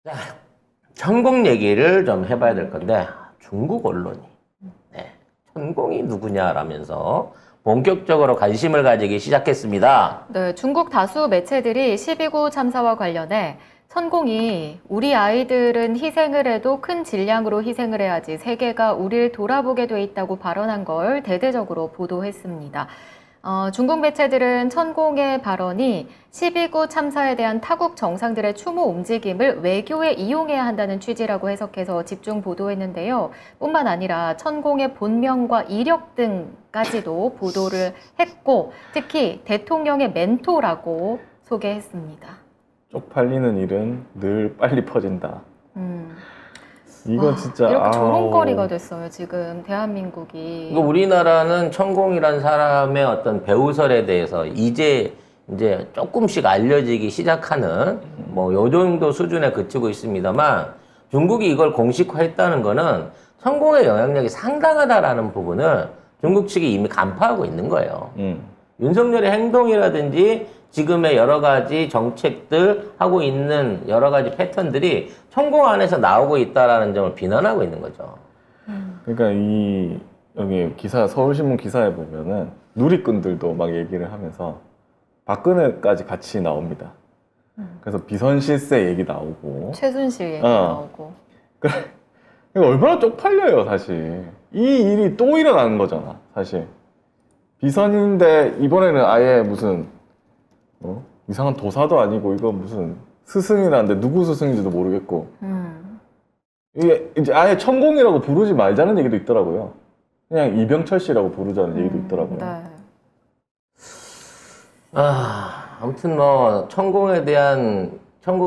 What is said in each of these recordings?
자, 천공 얘기를 좀 해봐야 될 건데 중국 언론이 천공이 누구냐라면서 본격적으로 관심을 가지기 시작했습니다. 네, 중국 다수 매체들이 12구 참사와 관련해 천공이 우리 아이들은 희생을 해도 큰 질량으로 희생을 해야지 세계가 우리를 돌아보게 돼 있다고 발언한 걸 대대적으로 보도했습니다. 중국 매체들은 천공의 발언이 12구 참사에 대한 타국 정상들의 추모 움직임을 외교에 이용해야 한다는 취지라고 해석해서 집중 보도했는데요. 뿐만 아니라 천공의 본명과 이력 등까지도 보도를 했고 특히 대통령의 멘토라고 소개했습니다. 쪽팔리는 일은 늘 빨리 퍼진다. 이건 진짜 이렇게 조롱거리가 됐어요, 지금 대한민국이. 그러니까 우리나라는 천공이란 사람의 어떤 배우설에 대해서 이제 조금씩 알려지기 시작하는 뭐 요 정도 수준에 그치고 있습니다만 중국이 이걸 공식화했다는 거는 천공의 영향력이 상당하다라는 부분을 중국 측이 이미 간파하고 있는 거예요. 윤석열의 행동이라든지 지금의 여러 가지 정책들 하고 있는 여러 가지 패턴들이 천공 안에서 나오고 있다라는 점을 비난하고 있는 거죠. 그러니까 여기 기사 서울신문 기사에 보면은 누리꾼들도 막 얘기를 하면서 박근혜까지 같이 나옵니다. 그래서 비선실세 얘기 나오고 최순실 얘기 나오고. 그래 얼마나 쪽팔려요 사실. 이 일이 또 일어나는 거잖아 사실. 비선인데 이번에는 아예 무슨 이상한 도사도 아니고 이거 무슨 스승이라는데 누구 스승인지도 모르겠고 이게 이제 아예 천공이라고 부르지 말자는 얘기도 있더라고요. 그냥 이병철 씨라고 부르자는 얘기도 있더라고요. 네. 아무튼 뭐 천공이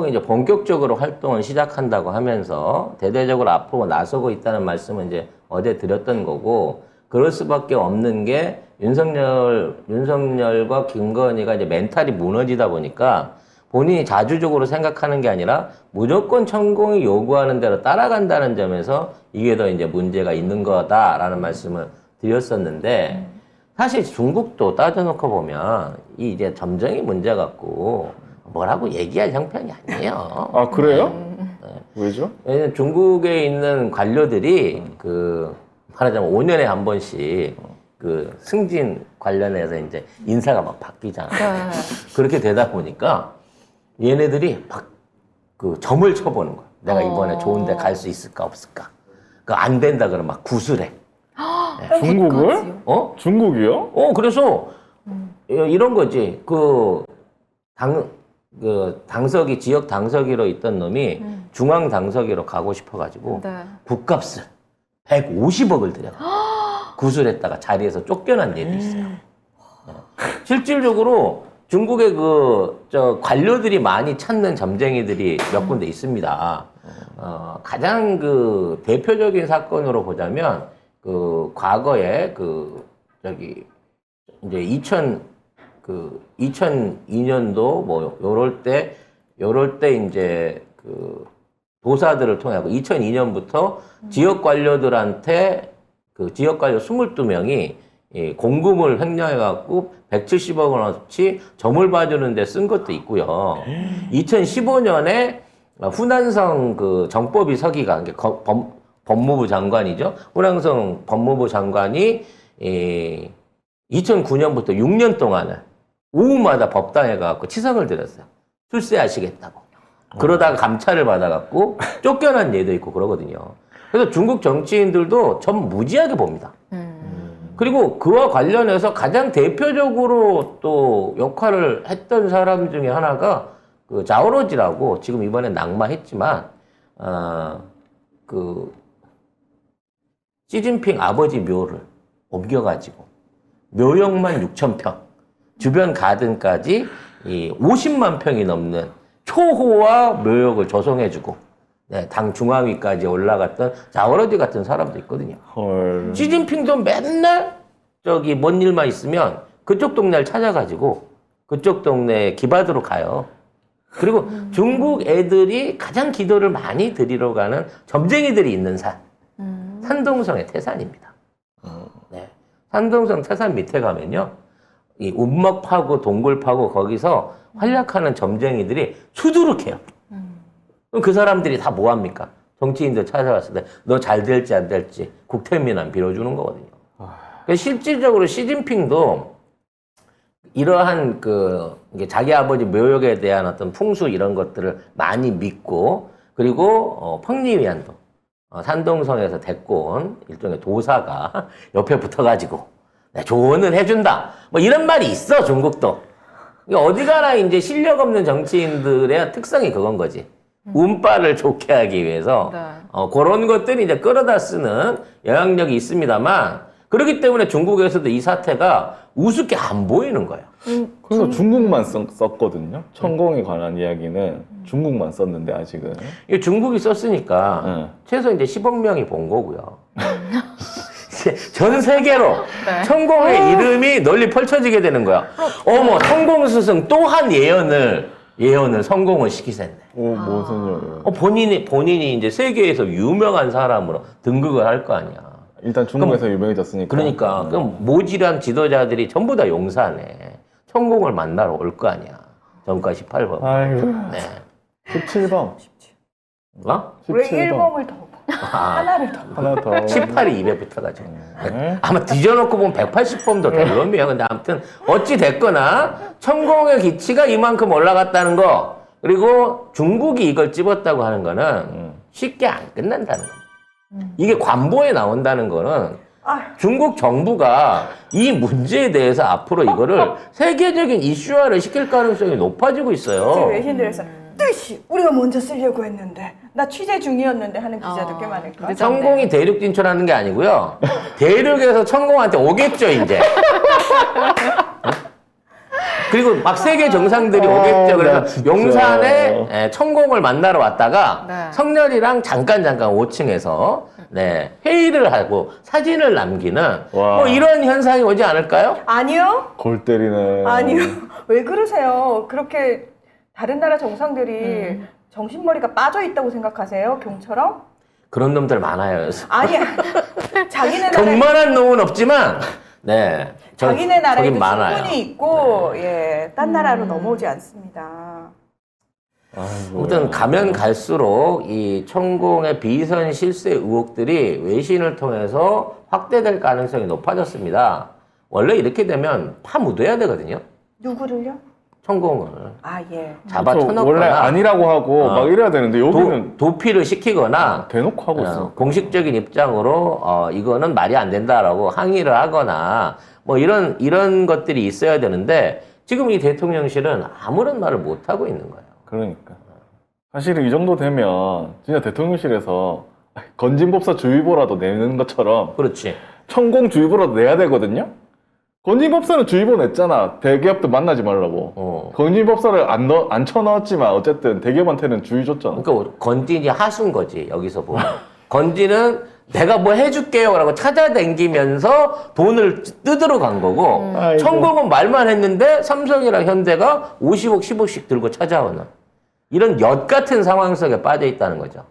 이제 본격적으로 활동을 시작한다고 하면서 대대적으로 앞으로 나서고 있다는 말씀은 이제 어제 드렸던 거고 그럴 수밖에 없는 게 윤석열과 김건희가 이제 멘탈이 무너지다 보니까 본인이 자주적으로 생각하는 게 아니라 무조건 천공이 요구하는 대로 따라간다는 점에서 이게 더 이제 문제가 있는 거다라는 말씀을 드렸었는데 사실 중국도 따져놓고 보면 이 이제 점정이 문제 갖고 뭐라고 얘기할 형편이 아니에요. 아 그래요? 왜죠? 왜냐면 중국에 있는 관료들이 말하자면 5년에 한 번씩 승진 관련해서 이제 인사가 막 바뀌잖아. 네. 그렇게 되다 보니까 얘네들이 막 점을 쳐보는 거야. 내가 이번에 좋은 데 갈 수 있을까 없을까. 안 된다 그러면 막 구슬해. 중국을? 중국이요? 그래서 이런 거지. 당서기, 지역 당서기로 있던 놈이 중앙 당서기로 가고 싶어가지고 네. 국값을 150억을 들여 구슬했다가 자리에서 쫓겨난 예도 있어요. 실질적으로 중국의 관료들이 많이 찾는 점쟁이들이 몇 군데 있습니다. 가장 대표적인 사건으로 보자면 과거에 이제 2002년도 뭐 요럴 때 이제 도사들을 통하고 2002년부터 지역 관료들한테 지역 관료 22명이 공금을 횡령해갖고 170억 원어치 점을 봐주는 데 쓴 것도 있고요. 2015년에 후난성 정법위 서기관, 법무부 장관이죠. 후난성 법무부 장관이 2009년부터 6년 동안은 오후마다 법당해갖고 치성을 드렸어요. 출세하시겠다고. 그러다가 감찰을 받아갖고 쫓겨난 예도 있고 그러거든요. 그래서 중국 정치인들도 전 무지하게 봅니다. 그리고 그와 관련해서 가장 대표적으로 또 역할을 했던 사람 중에 하나가 자오로지라고 지금 이번에 낙마했지만 시진핑 아버지 묘를 옮겨가지고 묘역만 6,000평, 주변 가든까지 50만 평이 넘는 초호화 묘역을 조성해주고 당 중앙위까지 올라갔던 자오로지 같은 사람도 있거든요. 헐. 시진핑도 맨날 뭔 일만 있으면 그쪽 동네를 찾아가지고 그쪽 동네에 기바드로 가요. 그리고 중국 애들이 가장 기도를 많이 드리러 가는 점쟁이들이 있는 산동성의 태산입니다. 네. 산동성 태산 밑에 가면요. 이 운막 파고 동굴 파고 거기서 활약하는 점쟁이들이 수두룩해요. 그럼 그 사람들이 다 뭐 합니까? 정치인들 찾아왔을 때 너 잘 될지 안 될지 국태민안 빌어주는 거거든요. 그러니까 실질적으로 시진핑도 이러한 이게 자기 아버지 묘역에 대한 어떤 풍수 이런 것들을 많이 믿고 그리고 펑리위안도 산동성에서 데리고 온 일종의 도사가 옆에 붙어가지고 조언을 해준다. 뭐 이런 말이 있어 중국도. 그러니까 어디 가나 이제 실력 없는 정치인들의 특성이 그건 거지. 운빨을 좋게 하기 위해서 네. 그런 것들이 이제 끌어다 쓰는 영향력이 있습니다만 그렇기 때문에 중국에서도 이 사태가 우습게 안 보이는 거예요. 그래서 중국만 썼거든요. 천공에 관한 이야기는 중국만 썼는데 아직은. 이게 중국이 썼으니까 네. 최소 이제 10억 명이 본 거고요. 이제 전 세계로 네. 천공의 이름이 널리 펼쳐지게 되는 거야. 어머, 천공 스승 또 한 예언을 성공을 시키셨네. 오, 무슨 얘기예요? 본인이 이제 세계에서 유명한 사람으로 등극을 할 거 아니야. 일단 중국에서 유명해졌으니까. 그러니까 그럼 모질한 지도자들이 전부 다 용사네. 천공을 만나러 올 거 아니야. 정가 18번. 아이고. 네. 17번. 어? 왜 17번. 1번을 더 하나를 더 하나 더. 18이 200 붙어가지고. 네. 아마 뒤져놓고 보면 180범도 될 놈이에요. 근데 아무튼 어찌 됐거나 천공의 기치가 이만큼 올라갔다는 거 그리고 중국이 이걸 찝었다고 하는 거는 쉽게 안 끝난다는 겁니다. 이게 관보에 나온다는 거는 중국 정부가 이 문제에 대해서 앞으로 이거를 세계적인 이슈화를 시킬 가능성이 높아지고 제 있어요. 외신들에서 뜻이 우리가 먼저 쓰려고 했는데 나 취재 중이었는데 하는 기자도 꽤 많을 거예요. 천공이 대륙 진출하는 게 아니고요. 대륙에서 천공한테 오겠죠, 이제. 그리고 막 세계 정상들이 오겠죠. 나 그래서 진짜. 용산에 천공을 만나러 왔다가 네. 성렬이랑 잠깐 5층에서 회의를 하고 사진을 남기는 와. 뭐 이런 현상이 오지 않을까요? 아니요. 골 때리네. 아니요. 왜 그러세요? 그렇게 다른 나라 정상들이 정신머리가 빠져 있다고 생각하세요? 경처럼? 그런 놈들 많아요. 아니, 자기네 나라에 경만한 놈은 없지만 자기네 나라에도 저긴 많아요. 충분히 있고, 예, 딴 나라로 넘어오지 않습니다. 아이고. 아무튼 가면 갈수록 이 천공의 비선 실세 의혹들이 외신을 통해서 확대될 가능성이 높아졌습니다. 원래 이렇게 되면 파묻어야 되거든요. 누구를요? 천공을 아, 예. 잡아 그렇죠. 쳐놓거나 원래 아니라고 하고 막 이래야 되는데 여기는 도피를 시키거나 대놓고 하고 있어. 공식적인 입장으로 이거는 말이 안 된다라고 항의를 하거나 뭐 이런 것들이 있어야 되는데 지금 이 대통령실은 아무런 말을 못 하고 있는 거예요. 그러니까. 사실은 이 정도 되면 진짜 대통령실에서 건진법사 주의보라도 내는 것처럼 그렇지. 천공주의보라도 내야 되거든요. 건진법사는 주의보 냈잖아. 대기업들 만나지 말라고. 건진법사를 안 쳐넣었지만 어쨌든 대기업한테는 주의 줬잖아. 그러니까 건진이 하수인 거지 여기서 보면. 건진은 내가 뭐 해줄게요 라고 찾아다니면서 돈을 뜯으러 간 거고 아이고. 천공은 말만 했는데 삼성이랑 현대가 50억 10억씩 들고 찾아오는 이런 엿 같은 상황 속에 빠져 있다는 거죠.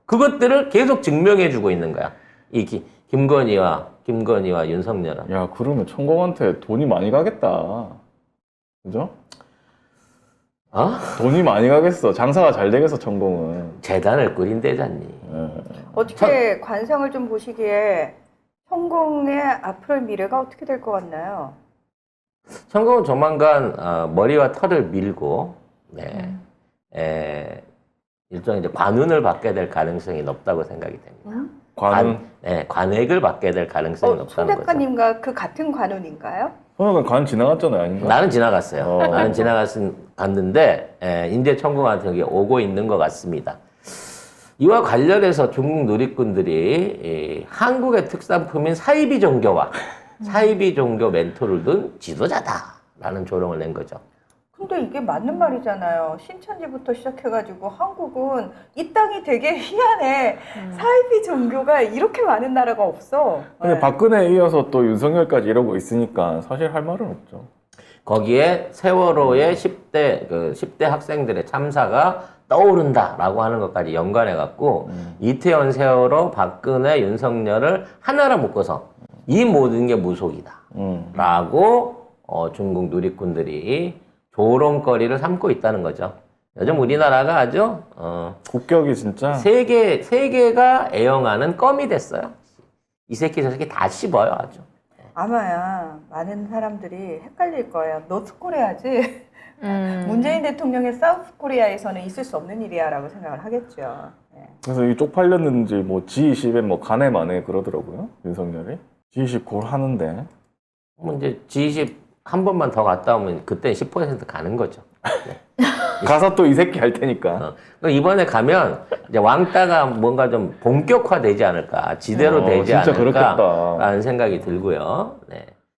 그것들을 계속 증명해주고 있는 거야. 이 김건희와 윤석열은. 야, 그러면 천공한테 돈이 많이 가겠다. 그죠? 돈이 많이 가겠어. 장사가 잘 되겠어, 천공은. 재단을 꾸린대잖니. 어떻게 관상을 좀 보시기에 천공의 앞으로의 미래가 어떻게 될 것 같나요? 천공은 조만간 머리와 털을 밀고 일종의 이제 관운을 받게 될 가능성이 높다고 생각이 됩니다. 관은? 관액을 받게 될 가능성이 송 높다는 거죠. 작가님과 그 같은 관운인가요? 그러면 관 지나갔잖아요, 아닌가? 나는 지나갔어요. 어. 나는 갔는데 이제 천공 같은 게 오고 있는 것 같습니다. 이와 관련해서 중국 누리꾼들이 이 한국의 특산품인 사이비 종교와 사이비 종교 멘토를 둔 지도자다라는 조롱을 낸 거죠. 근데 이게 맞는 말이잖아요. 신천지부터 시작해가지고 한국은 이 땅이 되게 희한해. 사이비 종교가 이렇게 많은 나라가 없어. 근데 네. 박근혜에 이어서 또 윤석열까지 이러고 있으니까 사실 할 말은 없죠. 거기에 세월호의 10대 학생들의 참사가 떠오른다라고 하는 것까지 연관해갖고 이태원, 세월호, 박근혜, 윤석열을 하나로 묶어서 이 모든 게 무속이다. 라고 중국 누리꾼들이 조롱거리를 삼고 있다는 거죠. 요즘 우리나라가 아주 국격이 진짜 세계가 애용하는 껌이 됐어요. 이 새끼 저 새끼 다 씹어요 아주. 아마야 많은 사람들이 헷갈릴 거예요. 노스코리아지. 문재인 대통령의 사우스코리아에서는 있을 수 없는 일이야라고 생각을 하겠죠. 네. 그래서 이 쪽팔렸는지 뭐 G20에 뭐 가네 마네 그러더라고요 윤석열이. G20 골 하는데 뭐 이제 G20 한 번만 더 갔다 오면 그때 10% 가는 거죠. 가서 또 이 새끼 할 테니까. 그럼 이번에 가면 이제 왕따가 뭔가 좀 본격화되지 않을까, 지대로 되지 진짜 않을까라는 그렇겠다. 생각이 들고요. 네.